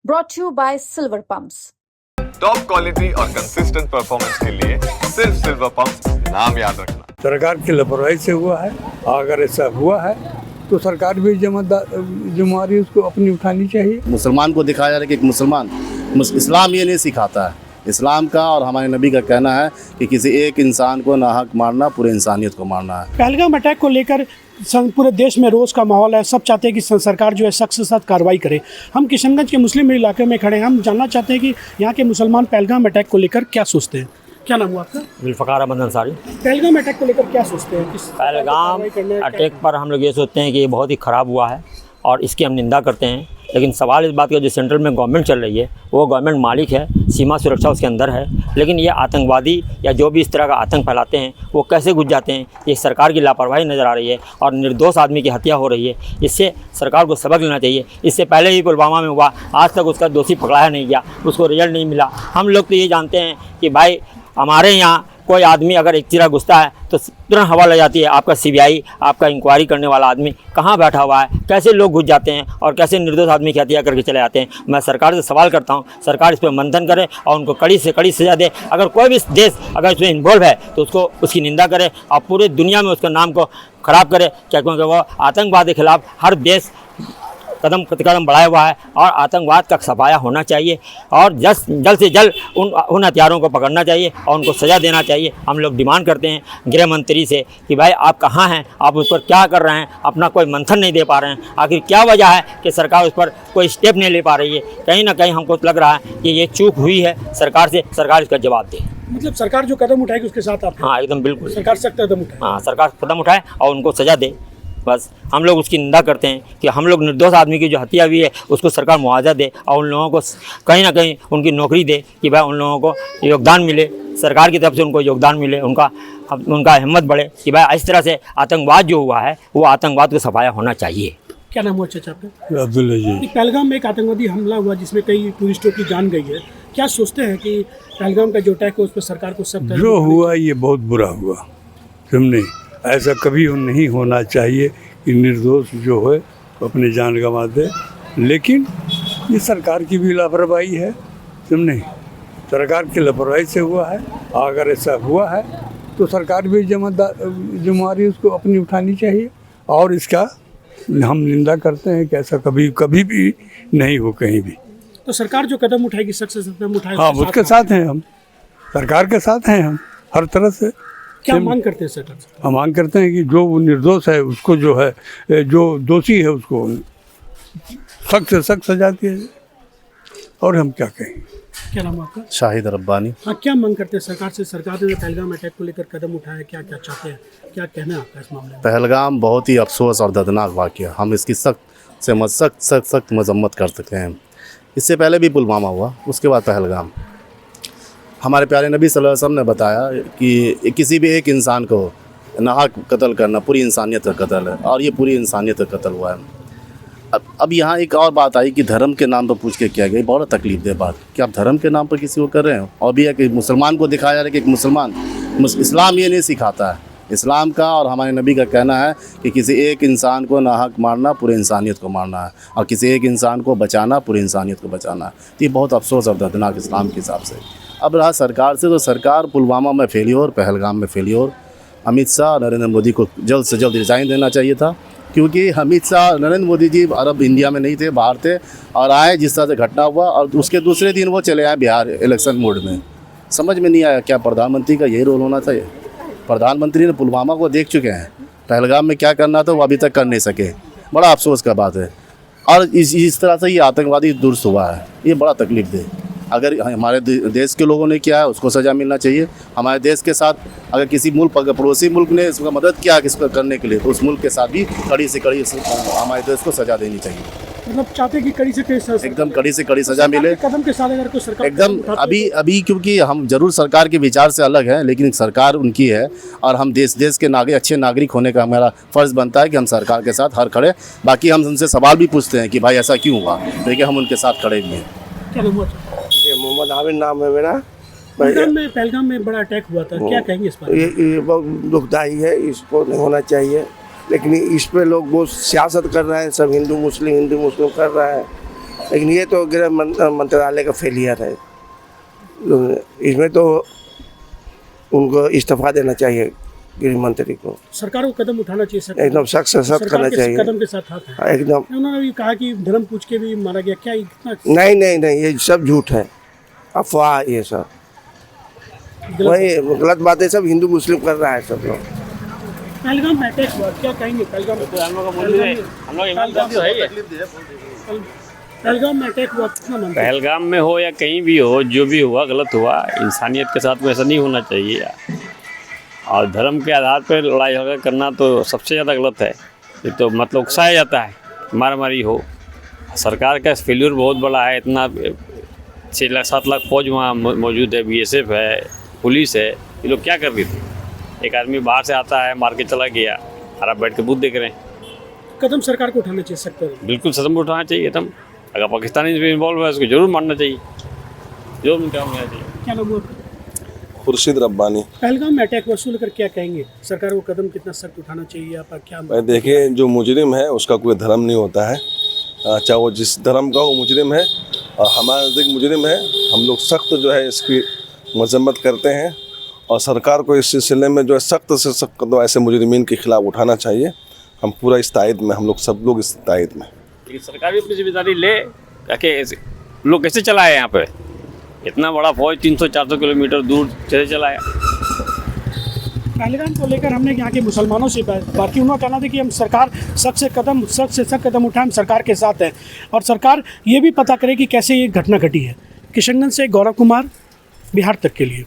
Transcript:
brought to you by Silver Pumps. Top quality और consistent performance के लिए सिर्फ सिल्वर पंप्स नाम याद रखना। सरकार की लापरवाही से हुआ है, अगर ऐसा हुआ है तो सरकार भी जिम्मेदारी उसको अपनी उठानी चाहिए। मुसलमान को दिखाया जा रहा है कि एक मुसलमान इस्लाम ये नहीं सिखाता है। इस्लाम का और हमारे नबी का कहना है कि किसी एक इंसान को नाहक मारना पूरे इंसानियत को मारना है। पहलगाम अटैक को लेकर पूरे देश में रोज़ का माहौल है। सब चाहते हैं कि सरकार जो है सख्त से सख्त कार्रवाई करे। हम किशनगंज के मुस्लिम इलाके में खड़े हैं। हम जानना चाहते हैं कि यहाँ के मुसलमान पहलगाम अटैक को लेकर क्या सोचते हैं। क्या नाम हुआ आपका? जुल्फ़कार अहमद अंसारी। पहलगाम अटैक को लेकर क्या सोचते हैं? पहलगाम अटैक पर हम लोग ये सोचते हैं कि ये बहुत ही ख़राब हुआ है और इसकी हम निंदा करते हैं। लेकिन सवाल इस बात का, जो सेंट्रल में गवर्नमेंट चल रही है वो गवर्नमेंट मालिक है, सीमा सुरक्षा उसके अंदर है, लेकिन ये आतंकवादी या जो भी इस तरह का आतंक फैलाते हैं वो कैसे घुस जाते हैं, ये सरकार की लापरवाही नज़र आ रही है और निर्दोष आदमी की हत्या हो रही है। इससे सरकार को सबक लेना चाहिए। इससे पहले ही पुलवामा में हुआ, आज तक उसका दोषी पकड़ाया नहीं गया, उसको रिजल्ट नहीं मिला। हम लोग तो ये जानते हैं कि भाई हमारे यहाँ कोई आदमी अगर एक चिरा घुसता है तो तुरंत हवा लग जाती है। आपका सीबीआई, आपका इंक्वायरी करने वाला आदमी कहाँ बैठा हुआ है, कैसे लोग घुस जाते हैं और कैसे निर्दोष आदमी की हत्या करके चले जाते हैं। मैं सरकार से सवाल करता हूँ, सरकार इस पर मंथन करे और उनको कड़ी से कड़ी सज़ा दे। अगर कोई भी देश अगर इसमें इन्वॉल्व है तो उसको उसकी निंदा करे और पूरे दुनिया में उसका नाम को ख़राब करे, क्योंकि वो आतंकवाद के खिलाफ हर देश कदम बढ़ाया हुआ है और आतंकवाद का सफाया होना चाहिए और जल्द से जल्द उन हथियारों को पकड़ना चाहिए और उनको सज़ा देना चाहिए। हम लोग डिमांड करते हैं गृह मंत्री से कि भाई आप कहाँ हैं, आप उस पर क्या कर रहे हैं, अपना कोई मंथन नहीं दे पा रहे हैं। आखिर क्या वजह है कि सरकार उस पर कोई स्टेप नहीं ले पा रही है? कहीं ना कहीं हमको लग रहा है कि ये चूक हुई है सरकार से, सरकार इसका जवाब दे। मतलब सरकार जो कदम उठाएगी उसके साथ आप? हाँ, एकदम बिल्कुल। सरकार सख्त कदम उठाए। हाँ, सरकार कदम उठाए और उनको सज़ा दे। बस हम लोग उसकी निंदा करते हैं कि हम लोग निर्दोष आदमी की जो हत्या हुई है उसको सरकार मुआवजा दे और उन लोगों को कहीं ना कहीं उनकी नौकरी दे कि भाई उन लोगों को योगदान मिले, सरकार की तरफ से उनको योगदान मिले, उनका हिम्मत बढ़े कि भाई इस तरह से आतंकवाद जो हुआ है वो आतंकवाद को सफाया होना चाहिए। क्या नाम हुआ चाचा आपका? अब्दुल्ला जी। पहलगाम में एक आतंकवादी हमला हुआ जिसमें कई टूरिस्टों की जान गई है। क्या सोचते हैं कि पहलगाम का जो अटैक है उस पर सरकार को सख्त जो हुआ ये बहुत बुरा हुआ। तुमने ऐसा कभी नहीं होना चाहिए कि निर्दोष जो है अपनी जान गंवा दे, लेकिन ये सरकार की भी लापरवाही है। तुमने सरकार की लापरवाही से हुआ है, अगर ऐसा हुआ है तो सरकार भी जिम्मेदारी उसको अपनी उठानी चाहिए और इसका हम निंदा करते हैं कि ऐसा कभी भी नहीं हो कहीं भी। तो सरकार जो कदम उठाएगी सख्त से सख्त कदम उठाएगी। हाँ, उसके साथ हैं हम, सरकार के साथ हैं हम हर तरह से। क्या मांग करते हैं सरकार से? हम मांग करते हैं कि जो निर्दोष है उसको जो है, जो दोषी है उसको सख्त से सख्त सजा दिया जाए। और हम क्या कहें। क्या नाम आपका? शाहिद रब्बानी। हाँ, क्या मांग करते हैं सरकार से? सरकार ने पहलगाम अटैक को लेकर कदम उठाया, क्या क्या चाहते हैं, क्या कहना है आपका इस मामले में? पहलगाम बहुत ही अफसोस और दर्दनाक वाक़या, हम इसकी सख्त मजम्मत कर सकते हैं। इससे पहले भी पुलवामा हुआ, उसके बाद पहलगाम। हमारे प्यारे नबी सल्लल्लाहु अलैहि वसल्लम ने बताया कि किसी भी एक इंसान को नाहक कत्ल करना पूरी इंसानियत का कत्ल है और ये पूरी इंसानियत का कत्ल हुआ है। अब यहाँ एक और बात आई कि धर्म के नाम पर पूछ के किया गया। बहुत तकलीफ दे बात कि आप धर्म के नाम पर किसी को कर रहे हो। और भी है कि मुसलमान को दिखाया जा रहा है कि एक मुसलमान इस्लाम ये नहीं सिखाता है। इस्लाम का और हमारे नबी का कहना है कि किसी एक इंसान को नाहक मारना पूरे इंसानियत को मारना है और किसी एक इंसान को बचाना पूरी इंसानियत को बचाना है। तो ये बहुत अफसोस और दर्दनाक इस्लाम के हिसाब से। अब रहा सरकार से, तो सरकार पुलवामा में फेलियोर, पहलगाम में फेलियोर। अमित शाह, नरेंद्र मोदी को जल्द से जल्द रिज़ाइन देना चाहिए था, क्योंकि अमित शाह, नरेंद्र मोदी जी अरब इंडिया में नहीं थे, बाहर थे और आए जिस तरह से घटना हुआ और उसके दूसरे दिन वो चले आए बिहार इलेक्शन मोड में। समझ में नहीं आया क्या प्रधानमंत्री का यही रोल होना चाहिए? प्रधानमंत्री ने पुलवामा को देख चुके हैं, पहलगाम में क्या करना था वो अभी तक कर नहीं सके। बड़ा अफसोस का बात है और इस तरह से ये आतंकवादी दुरुस्त हुआ है, ये बड़ा तकलीफ दे। अगर हमारे देश के लोगों ने किया है उसको सज़ा मिलना चाहिए। हमारे देश के साथ अगर किसी मुल्क, अगर पड़ोसी मुल्क ने इसका मदद किया इसको करने के लिए, तो उस मुल्क के साथ भी कड़ी से कड़ी हमारे देश को सज़ा देनी चाहिए। मतलब चाहते कि कड़ी से कड़ी एकदम कड़ी से कड़ी सज़ा मिले। कदम के साथ अगर कोई सरकार एकदम अभी क्योंकि हम जरूर सरकार के विचार से अलग हैं, लेकिन सरकार उनकी है और हम देश के अच्छे नागरिक होने का हमारा फ़र्ज़ बनता है कि हम सरकार के साथ हर खड़े। बाकी हम उनसे सवाल भी पूछते हैं कि भाई ऐसा क्यों हुआ, लेकिन हम उनके साथ खड़े भी हैं। क्या नाम हुआ? मोहम्मद आमिर नाम है मेरा। पहलगाम में बड़ा अटैक हुआ था, क्या कहेंगे इस पर? ये बहुत दुखदाई है, इसको नहीं होना चाहिए, लेकिन इस पे लोग बहुत सियासत कर रहे हैं। सब हिंदू मुस्लिम कर रहा है। लेकिन ये तो गृह मंत्रालय का फेलियर है। इसमें तो उनको इस्तीफा देना चाहिए गृह मंत्री को। सरकार को कदम उठाना चाहिए, सरकार एकदम सख्त से सख्त करना चाहिए। कदम के साथ हाथ है। एकदम। उन्होंने भी कहा कि धर्म पूछ के भी मारा गया, क्या इतना नहीं, ये सब झूठ है, अफवाह ये सब। वही गलत बातें सब हिंदू मुस्लिम कर रहा है सब लोग। पहलगाम में अटैक हुआ, क्या कहेंगे? पहलगाम पहलगाम में अटैक हुआ, कितना मानते हैं? पहलगाम में हो या कहीं भी हो, जो भी हुआ गलत हुआ। इंसानियत के साथ में ऐसा नहीं होना चाहिए यार। और धर्म के आधार पर लड़ाई झगड़ा करना तो सबसे ज़्यादा गलत है। ये तो मतलब उकसाया जाता है, मारामारी हो। सरकार का फेल्यूर बहुत बड़ा है। इतना 6-7 लाख फौज वहाँ मौजूद है, BSF है, पुलिस है। ये लोग क्या कर रही थी? एक आदमी बाहर से आता है, मार के चला गया, और आप बैठ के बुद्ध देख रहे हैं। कदम सरकार को उठाना चाहिए, सकते हैं। बिल्कुल कदम उठाना चाहिए। तुम अगर पाकिस्तानी इसमें इन्वॉल्व है, उसको जरूर मानना चाहिए, जरूर काम करना चाहिए। क्या नाम हुआ? खुर्शीद रब्बानी। पहलगाम में अटैक वसूल कर क्या कहेंगे? सरकार को कदम कितना सख्त उठाना चाहिए? या पर क्या देखिए, जो मुजरिम है उसका कोई धर्म नहीं होता है, चाहे वो जिस धर्म का वो मुजरिम है। हमारे नज़दीक मुजरिम है। हम लोग सख्त जो है इसकी मजम्मत करते हैं, और सरकार को इस सिलसिले में जो है सख्त से सख्त कदम ऐसे मुजरिमीन के खिलाफ उठाना चाहिए। हम पूरा इस तायद में, हम लोग सब लोग इस तायद में। लेकिन सरकार भी अपनी जिम्मेदारी ले, ताकि लोग कैसे चलाए यहाँ पे इतना बड़ा फौज 300-400 किलोमीटर दूर चले चलाया। पहलगाम को लेकर हमने यहाँ के मुसलमानों से बात की। उन्होंने कहना था कि हम सरकार सख्त से सख्त कदम उठाएं, हम सरकार के साथ हैं, और सरकार ये भी पता करे कि कैसे ये घटना घटी है। किशनगंज से गौरव कुमार, बिहार तक के लिए।